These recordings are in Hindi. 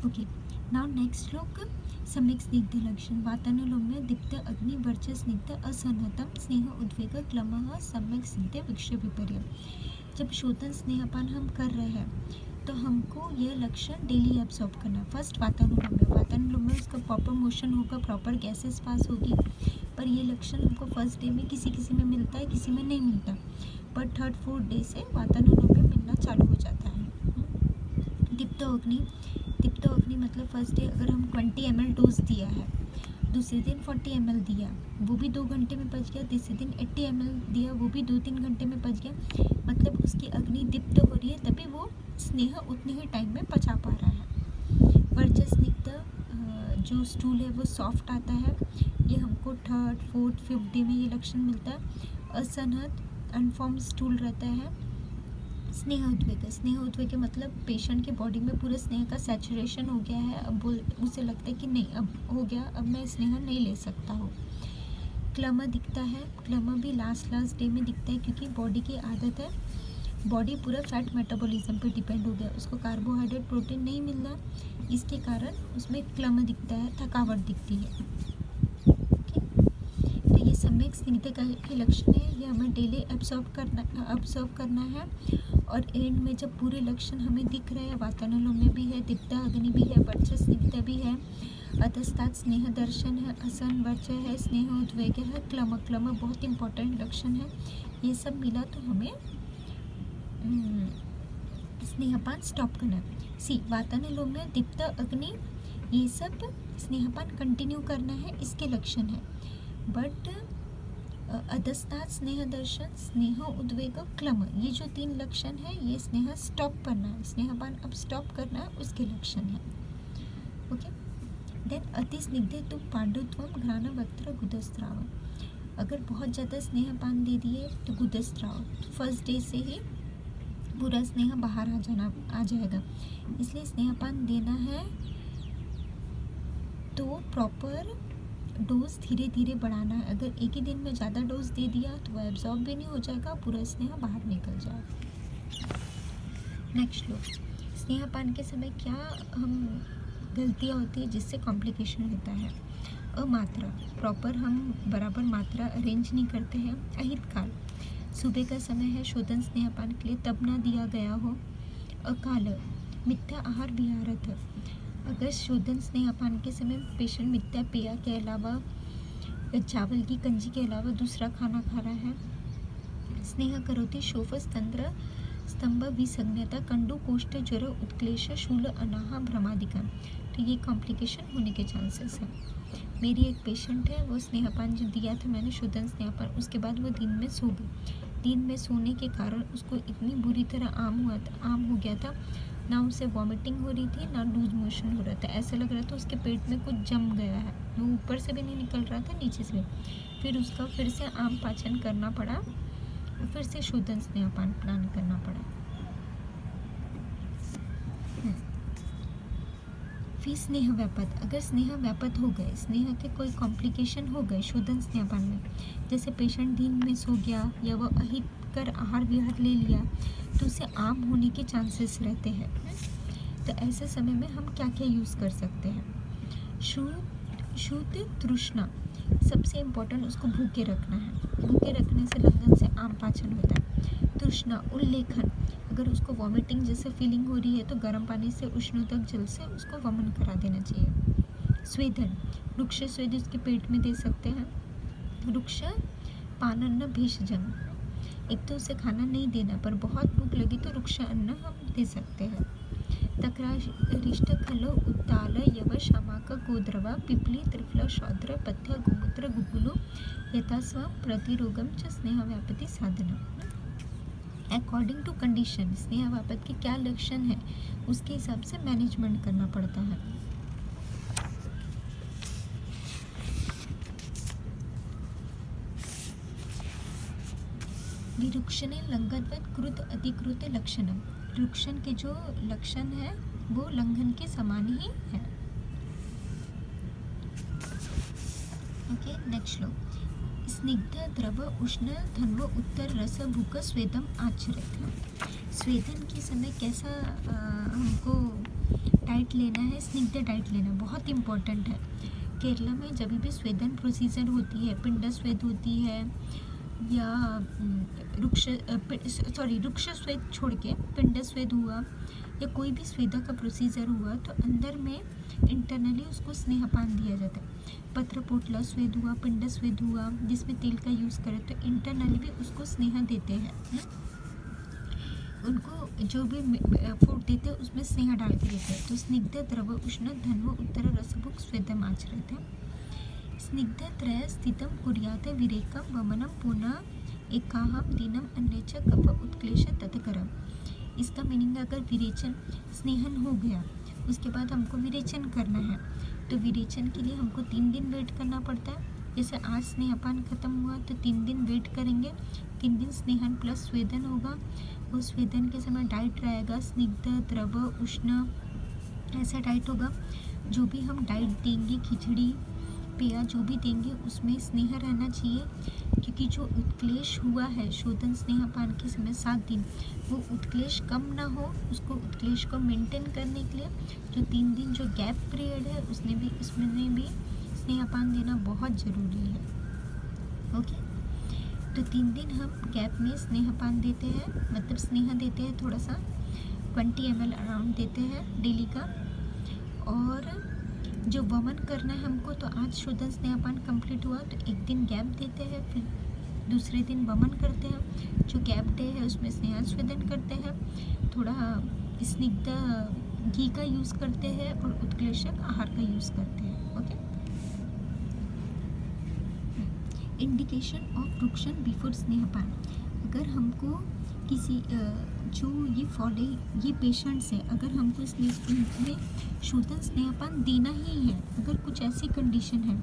ओके, नाउ नेक्स्ट लुक सम्यक स्निग्ध लक्षण वातानुलोम्य दीप्त अग्नि वर्च स्निग्ध असहनतम स्नेह उद्वेग क्लमः सम्यक स्निग्ध विक्षेप विपर्य। जब शोधन स्नेहपान हम कर रहे हैं तो हमको ये लक्षण डेली एब्सॉर्ब करना है। फर्स्ट वातानुलोम्य उसका प्रॉपर मोशन होगा, प्रॉपर गैसेस पास होगी, पर ये लक्षण हमको फर्स्ट डे में किसी किसी में मिलता है, किसी में नहीं मिलता, पर थर्ड फोर्थ डे से वातानुलोम्य मिलना चालू हो जाता है। दीप्त अग्नि मतलब फर्स्ट डे अगर हम 20 ml डोज दिया है, दूसरे दिन 40 ml दिया, वो भी 2 घंटे में पच गया, तीसरे दिन 80 ml दिया, वो भी 2-3 घंटे में पच गया, मतलब उसकी अग्नि दीप्त हो रही है, तभी वो स्नेह उतने ही टाइम में पचा पा रहा है। वर्च स्निग्ध जो स्टूल है वो सॉफ्ट आता है, ये हमको थर्ड फोर्थ फिफ्थ डे में ये लक्षण मिलता है। असहनत अनफॉर्म स्टूल रहता है। स्नेह उद्वेग मतलब पेशेंट के बॉडी में पूरे स्नेह का सैचुरेशन हो गया है, अब उसे लगता है कि नहीं अब हो गया, अब मैं स्नेह नहीं ले सकता हूँ। क्लम दिखता है, क्लम भी लास्ट डे में दिखता है, क्योंकि बॉडी की आदत है, बॉडी पूरा फैट मेटाबॉलिज्म पे डिपेंड हो गया, उसको कार्बोहाइड्रेट प्रोटीन नहीं मिल रहा, इसके कारण उसमें क्लम दिखता है, थकावट दिखती है। तो ये सम्यक स्निग्ध के लक्षण है, ये हमें डेली ऑब्जर्व करना है। और एंड में जब पूरे लक्षण हमें दिख रहे हैं, वातानुलोम्य भी है, दीप्त अग्नि भी है, वर्च स्निग्ध भी है, अतस्तात् स्नेह दर्शन है, असन वर्च है, स्नेह उद्वेग है, क्लम बहुत इंपॉर्टेंट लक्षण है, ये सब मिला तो हमें स्नेहपान स्टॉप करना है। वातानुलोम्य दीप्त अग्नि ये सब स्नेहपान कंटिन्यू करना है, इसके लक्षण है। बट अधस्तात् स्नेह दर्शन, स्नेह उद्वेग, क्लम, ये जो 3 लक्षण है, ये स्नेह स्टॉप करना है, स्नेहपान अब स्टॉप करना है, उसके लक्षण है। ओके, देन अति स्निग्धे तो पांडुत्वम घ्राण वक्त्र गुदस्त्राव। अगर बहुत ज़्यादा स्नेहपान दे दिए तो गुदस्त्राव, फर्स्ट डे से ही पूरा स्नेह बाहर आ जाएगा, इसलिए स्नेहपान देना है तो प्रॉपर डोज धीरे धीरे बढ़ाना है। अगर एक ही दिन में ज़्यादा डोज दे दिया तो वह एब्जॉर्ब भी नहीं हो जाएगा, पूरा स्नेह बाहर निकल जाएगा। नेक्स्ट लो, स्नेहपान के समय क्या हम गलतियाँ होती है जिससे कॉम्प्लिकेशन होता है। अमात्रा, प्रॉपर हम बराबर मात्रा अरेंज नहीं करते हैं। अहित काल, सुबह का समय है शोधन स्नेहपान के लिए, तब ना दिया गया हो। अकाल, मिथ्या आहार विहारत, अगर शोधन स्नेहपान के समय पेशेंट मिथ्या पेय के अलावा चावल की कंजी के अलावा दूसरा खाना खा रहा है। स्नेह करोति शोफ स्तंभ विसंज्ञता कंडु कोष्ठ ज्वर उत्क्लेश शूल अनाहा भ्रमादिका, तो ये कॉम्प्लिकेशन होने के चांसेस है। मेरी एक पेशेंट है, वो स्नेहपान जो दिया था मैंने शोधन स्नेहपान, उसके बाद वो दिन में सो गई। दिन में सोने के कारण उसको इतनी बुरी तरह आम हो गया था, ना उसे वॉमिटिंग हो रही थी, ना लूज मोशन हो रहा था, ऐसा लग रहा था उसके पेट में कुछ जम गया है, वो ऊपर से भी नहीं निकल रहा था, नीचे से भी। फिर उसका फिर से आम पाचन करना पड़ा, फिर से शोधन स्नेहपान प्लान करना पड़ा। फिर स्नेह व्यापत, अगर स्नेह व्यापत हो गए, स्नेह के कोई कॉम्प्लिकेशन हो गए शोधन स्नेहपान में, जैसे पेशेंट दिन में सो गया या वह अहित कर आहार विहार ले लिया, तो उसे आम होने के चांसेस रहते हैं। तो ऐसे समय में हम क्या क्या यूज़ कर सकते हैं। शुद्ध तृष्णा, सबसे इम्पोर्टेंट, उसको भूखे रखना है, भूखे रखने से लंघन से आम पाचन होता है। तृष्णा, उल्लेखन, अगर उसको वॉमिटिंग जैसे फीलिंग हो रही है तो गर्म पानी से उष्णोदक जल से उसको वमन करा देना चाहिए। स्वेदन, रुक्ष स्वेद उसके पेट में दे सकते हैं। रुक्ष पानन्न भेषजन, एक तो उसे खाना नहीं देना, पर बहुत भूख लगी तो रुक्ष अन्न हम दे सकते हैं। तक्रारिष्ट खल उत्ताल यव शामाक गोद्रवा पिपली त्रिफल शौद्र पथ्य गोमूत्र गुगुलो यथास्व प्रतिरोगम च स्नेह व्यापति साधनम। अकॉर्डिंग टू कंडीशन स्नेह व्यापत के क्या लक्षण है, उसके हिसाब से मैनेजमेंट करना पड़ता है। विरुक्षणे लंघनवत कृत अधिकृत लक्षणम, रुक्षण के जो लक्षण है वो लंघन के समान ही है। ओके, नेक्स्ट लो, स्निग्ध द्रव उष्ण धन्व उत्तर रस भूक स्वेदम आचरित। स्वेदन के समय कैसा हमको डाइट लेना है, स्निग्ध डाइट लेना बहुत इम्पोर्टेंट है। केरला में जब भी स्वेदन प्रोसीजर होती है, पिंड स्वेद होती है या रुक्ष स्वेद छोड़ के पिंड स्वेद हुआ या कोई भी स्वेदा का प्रोसीजर हुआ तो अंदर में इंटरनली उसको स्नेहपान दिया जाता है। पत्रपोटला स्वेद हुआ, पिंड स्वेद हुआ जिसमें तेल का यूज़ करें तो इंटरनली भी उसको स्नेह देते हैं। उनको जो भी फूड देते हैं उसमें स्नेह डाल के देते हैं। तो स्निग्ध द्रव उष्ण धन्व उत्तर रसभुक् स्वेदम आचरते। स्निग्ध त्रय स्थितम कुर्यात विरेकम वमनम पुनः एकाहम दिनम अन्य च कफ उत्क्लेश तत्करम। इसका मीनिंग अगर विरेचन स्नेहन हो गया उसके बाद हमको विरेचन करना है तो विरेचन के लिए हमको 3 दिन वेट करना पड़ता है। जैसे आज स्नेहपान खत्म हुआ तो 3 दिन वेट करेंगे, 3 दिन स्नेहन प्लस स्वेदन होगा। उस स्वेदन के समय डाइट रहेगा स्निग्ध द्रव उष्ण, ऐसा डाइट होगा। जो भी हम डाइट देंगे, खिचड़ी पेय जो भी देंगे उसमें स्नेह रहना चाहिए, क्योंकि जो उत्क्लेश हुआ है शोधन स्नेहपान के समय 7 दिन, वो उत्क्लेश कम ना हो, उसको उत्क्लेश को मेंटेन करने के लिए जो 3 दिन जो गैप पीरियड है उसमें भी स्नेहपान देना बहुत ज़रूरी है। ओके, तो 3 दिन हम गैप में स्नेहपान देते हैं, मतलब स्नेह देते हैं, थोड़ा सा 20 ml अराउंड देते हैं डेली का। और जो वमन करना है हमको, तो आज शोधन स्नेहपान कंप्लीट हुआ तो 1 दिन गैप देते हैं, फिर दूसरे दिन वमन करते हैं। जो गैप डे है उसमें स्नेह स्वेदन करते हैं, थोड़ा स्निग्ध घी का यूज़ करते हैं और उत्क्लेशक आहार का यूज़ करते हैं। ओके, इंडिकेशन ऑफ रुक्शन बिफोर स्नेहपान। अगर हमको किसी जो ये पेशेंट्स हैं, अगर हमको इसमें शोधन स्नेहपान देना ही है, अगर कुछ ऐसी कंडीशन है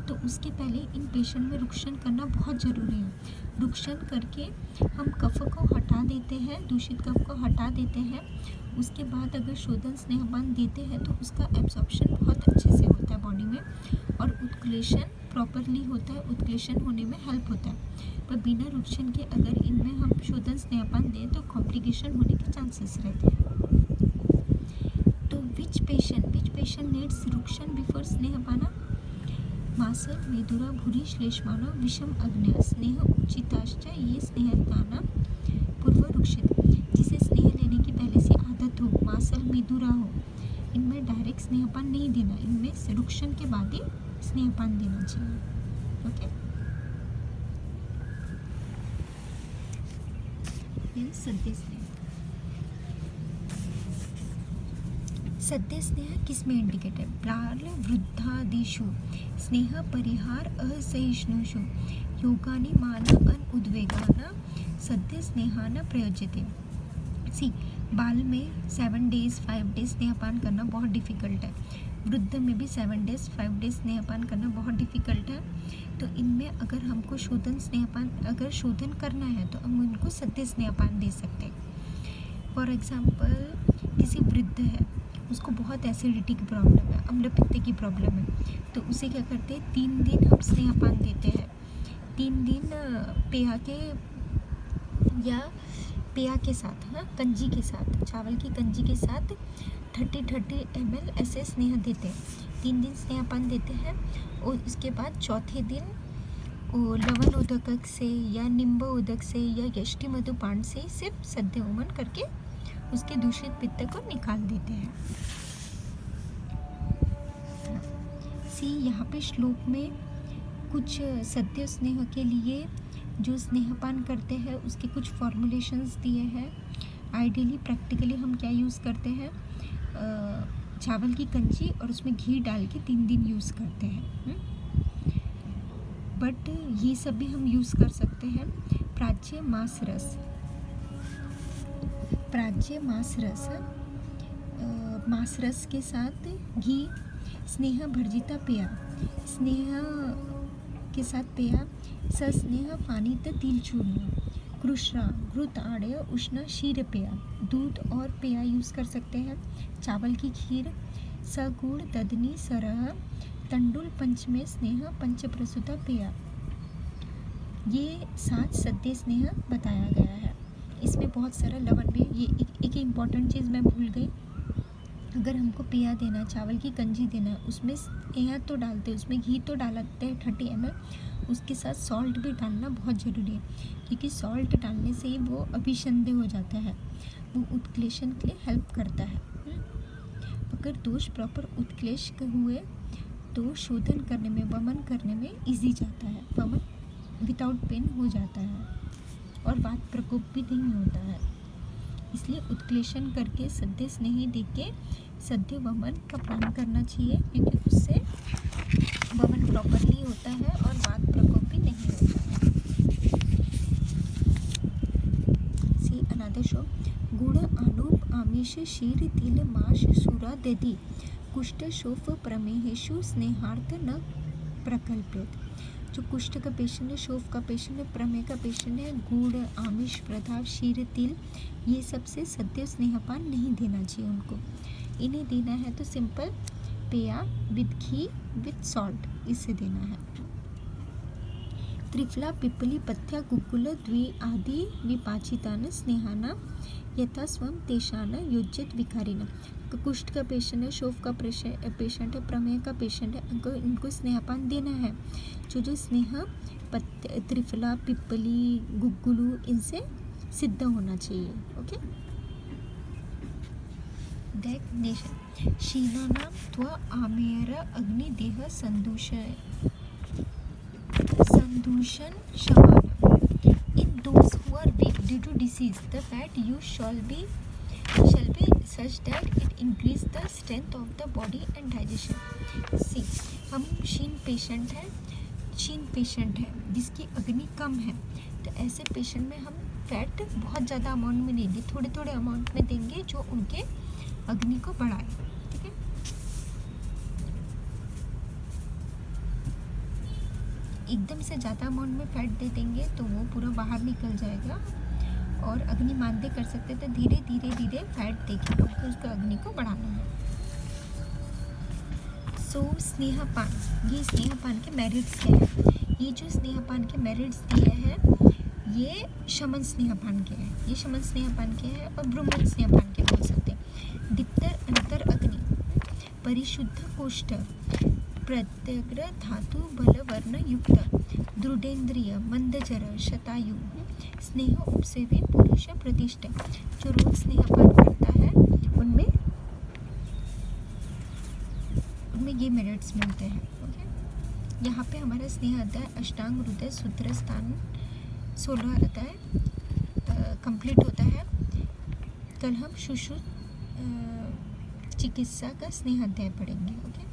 तो उसके पहले इन पेशेंट में रुक्शन करना बहुत ज़रूरी है। रुक्शन करके हम कफ को हटा देते हैं, दूषित कफ को हटा देते हैं। उसके बाद अगर शोधन स्नेहपान देते हैं तो उसका एब्जॉर्प्शन बहुत अच्छे से होता है बॉडी में और उत्क्लेशन प्रॉपरली होता है, उत्क्लेशन होने में हेल्प होता है। पर बिना रुक्शन के अगर इनमें हम शोधन स्नेहपान दें तो कॉम्प्लिकेशन होने के चांसेस रहते हैं। तो विच पेशेंट नीड्स रुक्शन बिफोर स्नेहपाना? मासल मेदुरा भूरि श्लेष्मानो विषम अग्न्य स्नेह उचिताश्च ये स्नेहदाना पूर्व रुक्षित। जिसे स्नेह लेने की पहले से आदत हो, मासल मेदुरा हो, इनमें डायरेक्ट स्नेहपान नहीं देना, इनमें रुक्शन के बाद ही स्नेहपान देना चाहिए। ओके, सद्य स्नेह। सद्य स्नेह किस में इंडिकेट है? बाल वृद्धादिषु स्नेह परिहार असहिष्णुषु योगानि मान अन उद्वेगान सद्य स्नेहान प्रयोज्यते। सी, बाल में 7 डेज 5 डेज स्नेहपान करना बहुत डिफ़िकल्ट है, वृद्ध में भी 7 डेज 5 डेज स्नेहपान करना बहुत डिफ़िकल्ट है। तो इनमें अगर हमको शोधन स्नेहपान अगर शोधन करना है तो हम उनको सद्य स्नेहपान दे सकते हैं। फॉर एग्ज़ाम्पल, किसी वृद्ध है, उसको बहुत एसिडिटी की प्रॉब्लम है, अम्लपित्त की प्रॉब्लम है, तो उसे क्या करते हैं, 3 दिन हम स्नेहपान देते हैं। 3 दिन पेया के साथ, हाँ, कंजी के साथ, चावल की कंजी के साथ 30 ml ऐसे स्नेह देते हैं। 3 दिन स्नेहपान देते हैं और उसके बाद चौथे दिन लवण उदक से या निम्ब उदक से या यष्टि मधुपान से सिर्फ सद्य होमन करके उसके दूषित पित्त को निकाल देते हैं। सी, यहाँ पे श्लोक में कुछ सद्य स्नेह के लिए जो स्नेहपान करते हैं उसके कुछ फॉर्मुलेशंस दिए हैं। आइडियली प्रैक्टिकली हम क्या यूज़ करते हैं, चावल की कंजी और उसमें घी डाल के 3 दिन यूज़ करते हैं। बट ये सब भी हम यूज़ कर सकते हैं। प्राच्य मांस रस के साथ घी, स्नेह भर्जिता पेया, स्नेह के साथ पेया, सस्नेह पानीत तिल चूर्ण, कृष्णा घृत आड़य उष्ण क्षीर पेया, दूध और पेया यूज़ कर सकते हैं। चावल की खीर, सगुड़ ददनी सरह, तंडुल पंचमे स्नेह पंचप्रसूता पेया। ये 7 सद्य स्नेह बताया गया है। इसमें बहुत सारा लवण भी, ये एक इम्पॉर्टेंट चीज़ मैं भूल गई, अगर हमको पेया देना है, चावल की कंजी देना है, उसमें स्नेह तो डालते हैं, उसमें घी तो डालते हैं 30 ml, उसके साथ सॉल्ट भी डालना बहुत ज़रूरी है, क्योंकि सॉल्ट डालने से ही वो अभिसंधि हो जाता है, वो उत्क्लेशन के लिए हेल्प करता है। अगर दोष प्रॉपर उत्क्लेश हुए तो शोधन करने में, वमन करने में इजी जाता है, वमन विदाउट पेन हो जाता है और वात प्रकोप भी नहीं होता है। इसलिए उत्क्लेशन करके सद्य स्नेही देके सद्य वमन का प्लान करना चाहिए, क्योंकि उससे वमन प्रॉपरली होता है और वात प्रकोप भी नहीं होता है। सी अनादर शो गुड़ आनूप आमिष शीर तिल माश सूरा दधि कुष्ठ शोफ प्रमेहेशु स्नेहार्थ न प्रकल्पित। जो कुष्ठ का पेशेंट है, शोफ का पेशेंट है, प्रमेह का पेशेंट है, गुड़, आमिष, प्रदाव, शीर, तिल, ये सबसे सद्य स्नेहपान नहीं देना चाहिए उनको। इन्हें देना है तो simple पेया with ghee with salt, इससे देना है। त्रिफला पिप्पली पथ्या गुग्गुल द्वि आदि विपाचितान स्नेहाना यथा स्वम तेषान योज्यत विकारिन। कुष्ठ का पेशेंट है, शोफ का पेशेंट है, प्रमेह का पेशेंट है, इनको स्नेहपान देना है। जो स्नेह पत्ते, त्रिफला, पिप्पली, गुग्गुलू, इनसे सिद्ध होना चाहिए। ओके, डेफिनेशन शीनानां त्व आमेर अग्निदेह संदूषण शमान। In those who are weak due to disease, the fat use shall be such that it increase the strength of the body and digestion. See, हम शीन पेशेंट है जिसकी अग्नि कम है, तो ऐसे पेशेंट में हम फैट बहुत ज़्यादा अमाउंट में देंगे, थोड़े थोड़े अमाउंट में देंगे जो उनके अग्नि को बढ़ाए। ठीक है, एकदम से ज़्यादा अमाउंट में फैट दे देंगे तो वो पूरा बाहर निकल जाएगा और अग्नि मानते कर सकते, तो धीरे धीरे फैट देके हमको उसको अग्नि को बढ़ाना है। सो स्नेहपान, ये स्नेहपान के मेरिट्स क्या है? ये जो स्नेहपान के मेरिट्स दिए हैं ये शमन स्नेहपान के हैं, ये शमन स्नेहपान के हैं और ब्रुमन स्नेहपान के बोल सकते हैं। दीप्तर अंतर अग्नि, परिशुद्ध कोष्ठ, प्रत्यग्र धातु बल वर्ण युक्त, दृढ़ेन्द्रिय, मंदजर, शतायु, स्नेह उपसेवी पुरुष प्रतिष्ठ। जो रोज स्नेहपान करता है उनमें ये मेरिट्स मिलते हैं। ओके, यहाँ पे हमारा स्नेह अध्याय, अष्टांग हृदय, सूत्र स्थान 16 अध्याय कंप्लीट होता है। कल हम सुश्रुत चिकित्सा का स्नेह अध्याय पढ़ेंगे। ओके।